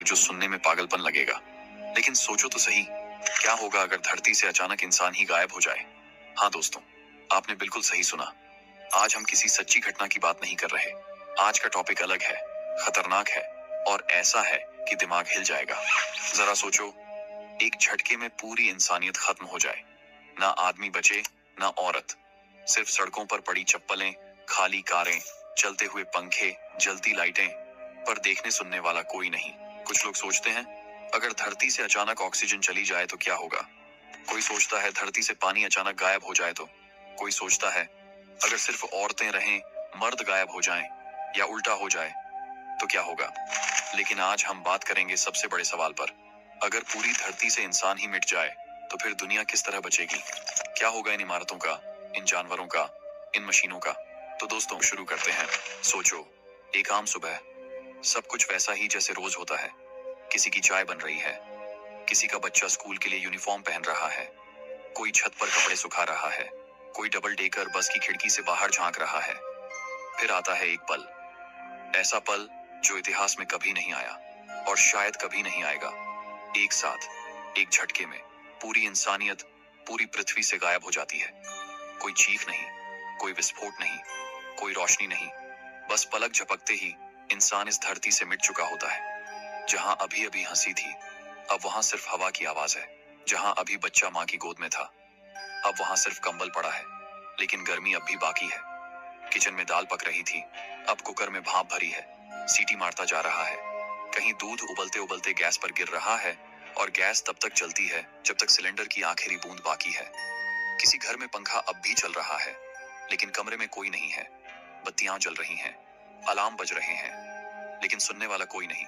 जो सुनने में पागलपन लगेगा, लेकिन सोचो तो सही, क्या होगा अगर धरती से अचानक इंसान ही गायब हो जाए। हाँ दोस्तों, आपने बिल्कुल सही सुना। आज हम किसी सच्ची घटना की बात नहीं कर रहे। आज का टॉपिक अलग है, खतरनाक है और ऐसा है कि दिमाग हिल जाएगा। जरा सोचो, एक झटके में पूरी इंसानियत खत्म हो जाए। ना आदमी बचे, ना औरत, सिर्फ सड़कों पर पड़ी चप्पलें, खाली कारें, चलते हुए पंखे, जलती लाइटें, पर देखने सुनने वाला कोई नहीं। कुछ लोग सोचते हैं अगर धरती से अचानक ऑक्सीजन चली जाए तो क्या होगा। कोई सोचता है धरती से पानी अचानक गायब हो जाए तो। कोई सोचता है अगर सिर्फ औरतें रहें, मर्द गायब हो जाएं, या उल्टा हो जाए तो क्या होगा। लेकिन आज हम बात करेंगे सबसे बड़े सवाल पर। अगर पूरी धरती से इंसान ही मिट जाए तो फिर दुनिया किस तरह बचेगी। क्या होगा इन इमारतों का, इन जानवरों का, इन मशीनों का। तो दोस्तों शुरू करते हैं। सोचो, एक आम सुबह, सब कुछ वैसा ही जैसे रोज होता है। किसी की चाय बन रही है, किसी का बच्चा स्कूल के लिए यूनिफॉर्म पहन रहा है, कोई छत पर कपड़े सुखा रहा है, कोई डबल डेकर बस की खिड़की से बाहर झांक रहा है। फिर आता है एक पल, ऐसा पल जो इतिहास में कभी नहीं आया और शायद कभी नहीं आएगा। एक साथ, एक झटके में पूरी इंसानियत, पूरी पृथ्वी से गायब हो जाती है। कोई चीख नहीं, कोई विस्फोट नहीं, कोई रोशनी नहीं, बस पलक झपकते ही इंसान इस धरती से मिट चुका होता है। जहां अभी अभी हंसी थी, अब वहां सिर्फ हवा की आवाज है। जहां अभी बच्चा माँ की गोद में था, अब वहां सिर्फ कंबल पड़ा है, लेकिन गर्मी अब भी बाकी है। किचन में दाल पक रही थी, अब कुकर में भाप भरी है, सीटी मारता जा रहा है। कहीं दूध उबलते उबलते गैस पर गिर रहा है और गैस तब तक जलती है जब तक सिलेंडर की आखिरी बूंद बाकी है। किसी घर में पंखा अब भी चल रहा है, लेकिन कमरे में कोई नहीं है। बत्तियां जल रही हैं, अलार्म बज रहे हैं, लेकिन सुनने वाला कोई नहीं।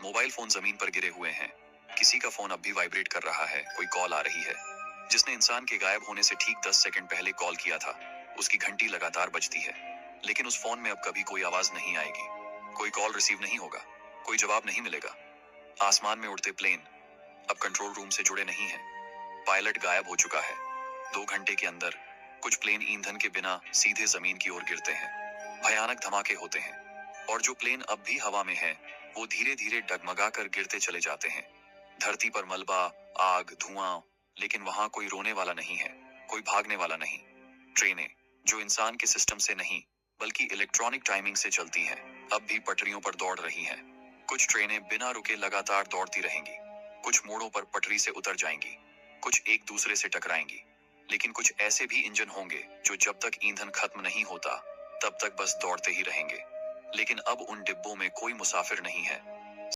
मोबाइल फोन जमीन पर गिरे हुए हैं, किसी का फोन अब भी वाइब्रेट कर रहा है, कोई कॉल आ रही है। जिसने इंसान के गायब होने से ठीक 10 सेकंड पहले कॉल किया था, उसकी घंटी लगातार बजती है, लेकिन उस फोन में अब कभी कोई आवाज नहीं आएगी। कोई कॉल रिसीव नहीं होगा, कोई जवाब नहीं मिलेगा। आसमान में उड़ते प्लेन अब कंट्रोल रूम से जुड़े नहीं है। पायलट गायब हो चुका है। 2 घंटे के अंदर कुछ प्लेन ईंधन के बिना सीधे जमीन की ओर गिरते हैं। भयानक धमाके होते हैं, और जो प्लेन अब भी हवा में है, वो धीरे धीरे डगमगा कर गिरते चले जाते हैं। धरती पर मलबा, आग, धुआं, लेकिन वहां कोई रोने वाला नहीं है, कोई भागने वाला नहीं। ट्रेनें जो इंसान के सिस्टम से नहीं बल्कि इलेक्ट्रॉनिक टाइमिंग से चलती हैं, अब भी पटरियों पर दौड़ रही हैं। कुछ ट्रेनें बिना रुके लगातार दौड़ती रहेंगी, कुछ मोड़ों पर पटरी से उतर जाएंगी, कुछ एक दूसरे से टकराएंगी। लेकिन कुछ ऐसे भी इंजन होंगे जो जब तक ईंधन खत्म नहीं होता तब तक बस दौड़ते ही रहेंगे। लेकिन अब उन डिब्बों में कोई मुसाफिर नहीं है,